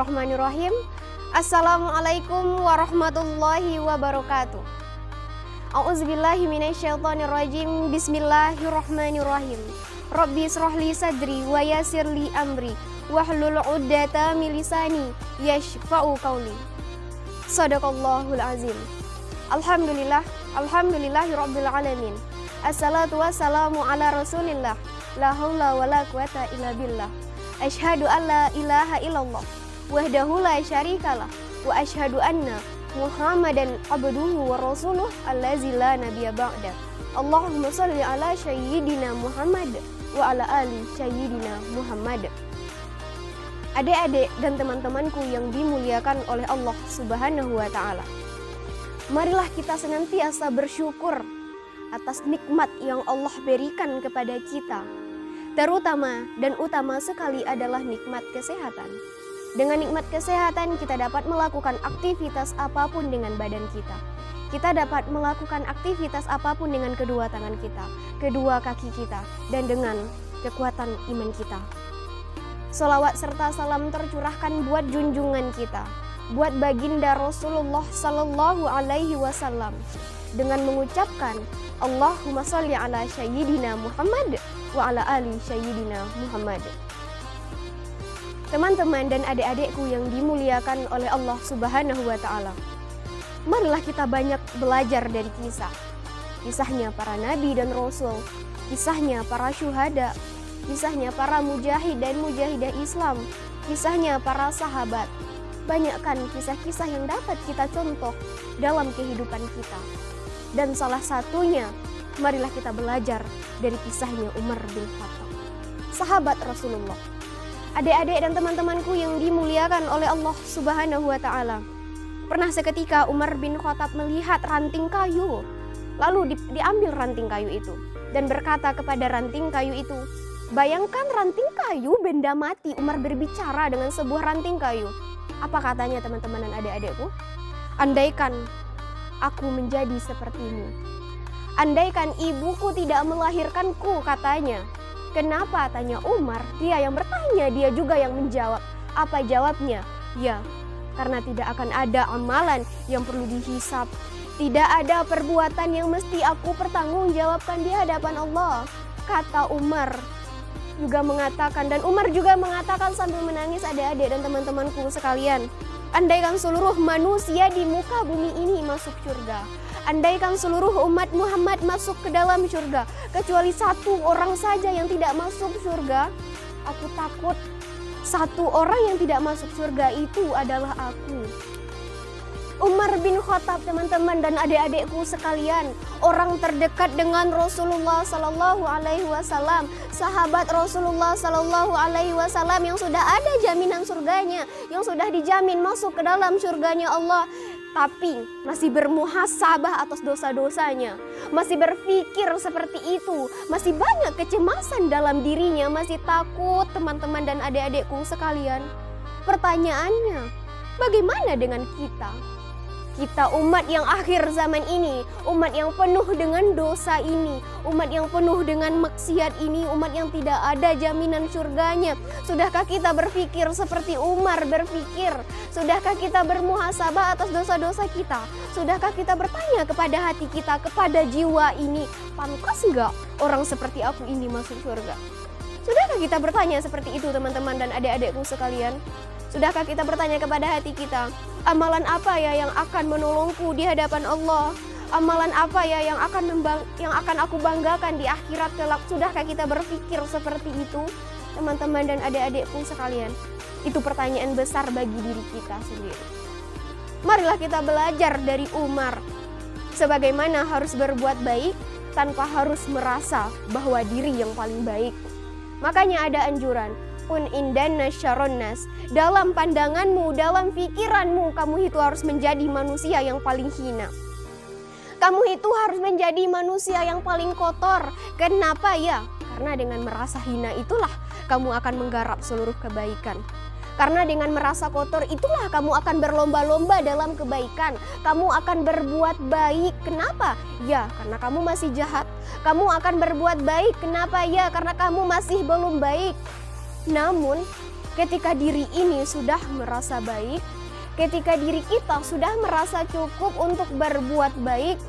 Bismillahirrahmanirrahim. Assalamualaikum warahmatullahi wabarakatuh. A'udzubillahi minasyaitonirrajim. Bismillahirrahmanirrahim. Rabbi shrahli sadri wa yassirli amri wahlul 'uqdatam min lisani yashfa'u qawli. Shadaqallahul azim. Alhamdulillahi rabbil alamin. Assalatu wassalamu ala rasulillah. La haula wala quwata illa billah. Asyhadu an la ilaha illallah wahdahu la syarikalah wa asyhadu anna Muhammadan abduhu wa rasuluh allazi la nabiyya ba'da. Allahumma shalli ala sayyidina Muhammad wa ala ali sayyidina Muhammad. Adik-adik dan teman-temanku yang dimuliakan oleh Allah Subhanahu wa taala. Marilah kita senantiasa bersyukur atas nikmat yang Allah berikan kepada kita. Terutama dan utama sekali adalah nikmat kesehatan. Dengan nikmat kesehatan kita dapat melakukan aktivitas apapun dengan badan kita. Kita dapat melakukan aktivitas apapun dengan kedua tangan kita, kedua kaki kita, dan dengan kekuatan iman kita. Sholawat serta salam tercurahkan buat junjungan kita, buat baginda Rasulullah Sallallahu Alaihi Wasallam, dengan mengucapkan Allahumma sholli ala sayyidina Muhammad wa ala ali sayyidina Muhammad. Teman-teman dan adik-adikku yang dimuliakan oleh Allah Subhanahu wa taala. Marilah kita banyak belajar dari kisahnya para nabi dan rasul, kisahnya para syuhada, kisahnya para mujahid dan mujahidah Islam, kisahnya para sahabat. Banyakkan kisah-kisah yang dapat kita contoh dalam kehidupan kita. Dan salah satunya, marilah kita belajar dari kisahnya Umar bin Khattab, sahabat Rasulullah. Adik-adik dan teman-temanku yang dimuliakan oleh Allah Subhanahu wa taala. Pernah seketika Umar bin Khattab melihat ranting kayu, lalu diambil ranting kayu itu dan berkata kepada ranting kayu itu, "Bayangkan ranting kayu benda mati." Umar berbicara dengan sebuah ranting kayu. Apa katanya teman-teman dan adik-adikku? "Andaikan aku menjadi sepertimu. Andaikan ibuku tidak melahirkanku," katanya. "Kenapa?" tanya Umar. Dia yang bertanya, dia juga yang menjawab. Apa jawabnya? Ya, karena tidak akan ada amalan yang perlu dihisap. Tidak ada perbuatan yang mesti aku pertanggungjawabkan di hadapan Allah, kata Umar. Juga mengatakan, dan Umar juga mengatakan sambil menangis, adik-adik dan teman-temanku sekalian, andaikan seluruh manusia di muka bumi ini masuk surga, andaikan seluruh umat Muhammad masuk ke dalam surga, kecuali satu orang saja yang tidak masuk surga, aku takut satu orang yang tidak masuk surga itu adalah aku. Umar bin Khattab, teman-teman dan adik-adikku sekalian, orang terdekat dengan Rasulullah Sallallahu Alaihi Wasallam, sahabat Rasulullah Sallallahu Alaihi Wasallam yang sudah ada jaminan surganya, yang sudah dijamin masuk ke dalam surganya Allah, tapi masih bermuhasabah atas dosa-dosanya, masih berpikir seperti itu, masih banyak kecemasan dalam dirinya, masih takut, teman-teman dan adik-adikku sekalian. Pertanyaannya, bagaimana dengan kita? Kita umat yang akhir zaman ini, umat yang penuh dengan dosa ini, umat yang penuh dengan maksiat ini, umat yang tidak ada jaminan surganya. Sudahkah kita berpikir seperti Umar berpikir? Sudahkah kita bermuhasabah atas dosa-dosa kita? Sudahkah kita bertanya kepada hati kita, kepada jiwa ini, pantas enggak orang seperti aku ini masuk surga? Sudahkah kita bertanya seperti itu, teman-teman dan adik-adikku sekalian? Sudahkah kita bertanya kepada hati kita, amalan apa ya yang akan menolongku di hadapan Allah? Amalan apa ya yang akan aku banggakan di akhirat kelak? Sudahkah kita berpikir seperti itu, teman-teman dan adik-adikku sekalian? Itu pertanyaan besar bagi diri kita sendiri. Marilah kita belajar dari Umar, sebagaimana harus berbuat baik tanpa harus merasa bahwa diri yang paling baik. Makanya ada anjuran, kun indana syarron nas. Dalam pandanganmu, dalam pikiranmu, kamu itu harus menjadi manusia yang paling hina. Kamu itu harus menjadi manusia yang paling kotor. Kenapa ya? Karena dengan merasa hina itulah kamu akan menggarap seluruh kebaikan. Karena dengan merasa kotor itulah kamu akan berlomba-lomba dalam kebaikan. Kamu akan berbuat baik. Kenapa? Ya, karena kamu masih jahat. Kamu akan berbuat baik. Kenapa? Ya, karena kamu masih belum baik. Namun Ketika diri ini sudah merasa baik, ketika diri kita sudah merasa cukup untuk berbuat baik,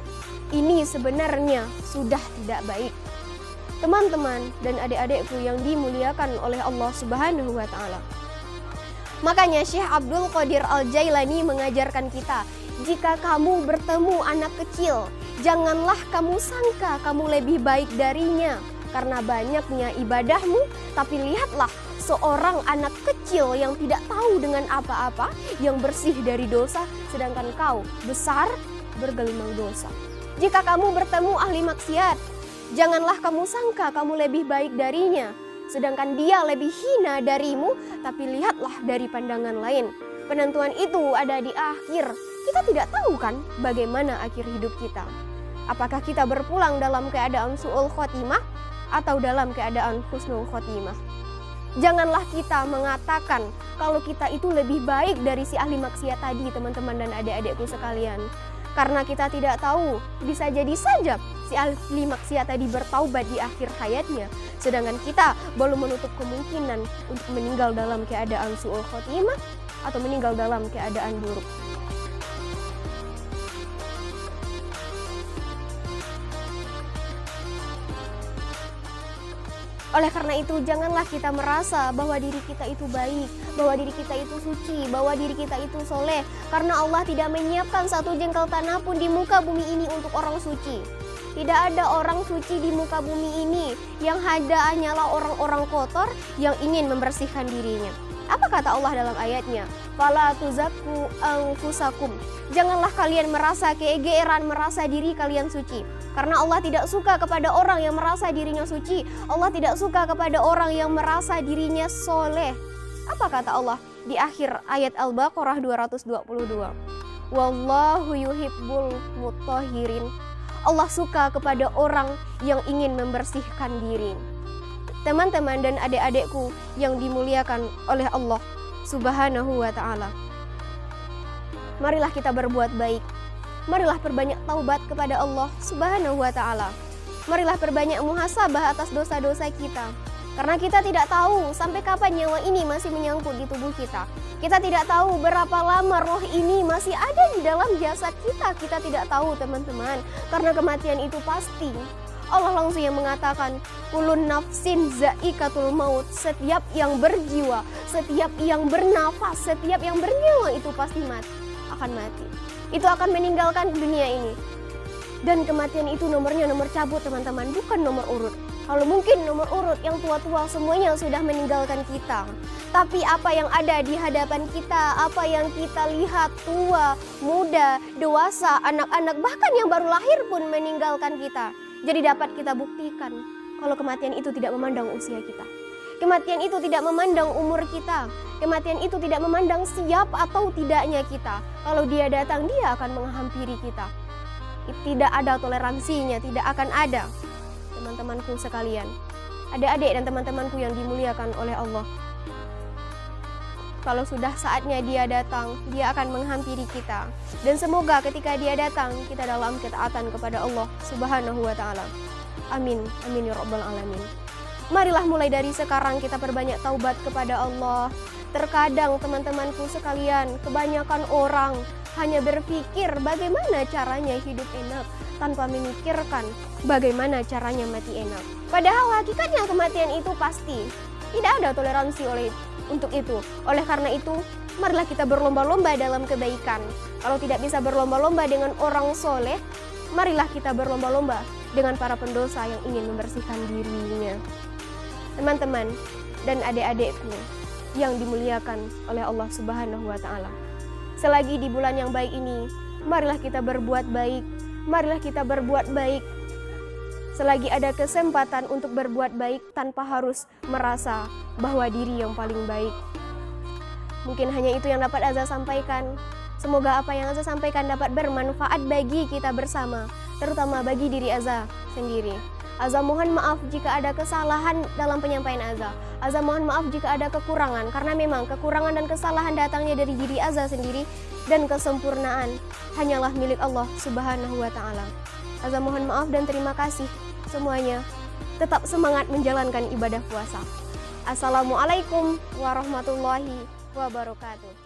ini sebenarnya sudah tidak baik. Teman-teman dan adik-adikku yang dimuliakan oleh Allah Subhanahu wa Ta'ala. Makanya Syekh Abdul Qadir Al-Jailani mengajarkan kita, jika kamu bertemu anak kecil, janganlah kamu sangka kamu lebih baik darinya karena banyaknya ibadahmu, tapi lihatlah seorang anak kecil yang tidak tahu dengan apa-apa, yang bersih dari dosa, sedangkan kau besar bergelimang dosa. Jika kamu bertemu ahli maksiat, janganlah kamu sangka kamu lebih baik darinya, sedangkan dia lebih hina darimu, tapi lihatlah dari pandangan lain. Penentuan itu ada di akhir. Kita tidak tahu kan bagaimana akhir hidup kita. Apakah kita berpulang dalam keadaan su'ul khotimah atau dalam keadaan husnul khotimah. Janganlah kita mengatakan kalau kita itu lebih baik dari si ahli maksiat tadi, teman-teman dan adik-adikku sekalian. Karena kita tidak tahu, bisa jadi saja si ahli maksiat tadi bertaubat di akhir hayatnya, sedangkan kita belum menutup kemungkinan untuk meninggal dalam keadaan su'ul khotimah atau meninggal dalam keadaan buruk. Oleh karena itu, janganlah kita merasa bahwa diri kita itu baik, bahwa diri kita itu suci, bahwa diri kita itu soleh. Karena Allah tidak menyiapkan satu jengkal tanah pun di muka bumi ini untuk orang suci. Tidak ada orang suci di muka bumi ini, yang ada hanyalah orang-orang kotor yang ingin membersihkan dirinya. Apa kata Allah dalam ayatnya? Fala tuzakku anfusakum. Janganlah kalian merasa keegeeran, merasa diri kalian suci. Karena Allah tidak suka kepada orang yang merasa dirinya suci. Allah tidak suka kepada orang yang merasa dirinya soleh. Apa kata Allah di akhir ayat Al-Baqarah 222? Wallahu yuhibbul mutahhirin. Allah suka kepada orang yang ingin membersihkan diri. Teman-teman dan adik-adikku yang dimuliakan oleh Allah Subhanahu wa Ta'ala. Marilah kita berbuat baik. Marilah perbanyak taubat kepada Allah Subhanahu wa Ta'ala. Marilah perbanyak muhasabah atas dosa-dosa kita. Karena kita tidak tahu sampai kapan nyawa ini masih menyangkut di tubuh kita. Kita tidak tahu berapa lama roh ini masih ada di dalam jasad kita. Kita tidak tahu, teman-teman. Karena kematian itu pasti. Allah langsung yang mengatakan, kulun nafsin zaikatul maut. Setiap yang berjiwa, setiap yang bernafas, setiap yang bernyawa itu pasti akan mati. Itu akan meninggalkan dunia ini. Dan kematian itu nomornya nomor cabut, teman-teman, bukan nomor urut. Kalau mungkin nomor urut yang tua-tua semuanya sudah meninggalkan kita. Tapi apa yang ada di hadapan kita, apa yang kita lihat tua, muda, dewasa, anak-anak, bahkan yang baru lahir pun meninggalkan kita. Jadi dapat kita buktikan kalau kematian itu tidak memandang usia kita. Kematian itu tidak memandang umur kita. Kematian itu tidak memandang siap atau tidaknya kita. Kalau dia datang, dia akan menghampiri kita. Tidak ada toleransinya, tidak akan ada. Teman-temanku sekalian, adik-adik dan teman-temanku yang dimuliakan oleh Allah. Kalau sudah saatnya dia datang, dia akan menghampiri kita. Dan semoga ketika dia datang, kita dalam ketaatan kepada Allah Subhanahu wa Ta'ala. Amin, amin ya rabbal alamin. Marilah mulai dari sekarang kita perbanyak taubat kepada Allah. Terkadang teman-temanku sekalian, kebanyakan orang hanya berpikir bagaimana caranya hidup enak tanpa memikirkan bagaimana caranya mati enak. Padahal hakikatnya kematian itu pasti. Tidak ada toleransi untuk itu. Oleh karena itu, marilah kita berlomba-lomba dalam kebaikan. Kalau tidak bisa berlomba-lomba dengan orang soleh, marilah kita berlomba-lomba dengan para pendosa yang ingin membersihkan dirinya. Teman-teman dan adik-adikku yang dimuliakan oleh Allah Subhanahu wa Ta'ala. Selagi di bulan yang baik ini, marilah kita berbuat baik. Marilah kita berbuat baik. Selagi ada kesempatan untuk berbuat baik tanpa harus merasa bahwa diri yang paling baik. Mungkin hanya itu yang dapat Aza sampaikan. Semoga apa yang Aza sampaikan dapat bermanfaat bagi kita bersama, terutama bagi diri Aza sendiri. Aza mohon maaf jika ada kesalahan dalam penyampaian Aza. Aza mohon maaf jika ada kekurangan, karena memang kekurangan dan kesalahan datangnya dari diri Aza sendiri, dan kesempurnaan hanyalah milik Allah Subhanahu wa Ta'ala. Aza mohon maaf dan terima kasih semuanya. Tetap semangat menjalankan ibadah puasa. Assalamualaikum warahmatullahi wabarakatuh.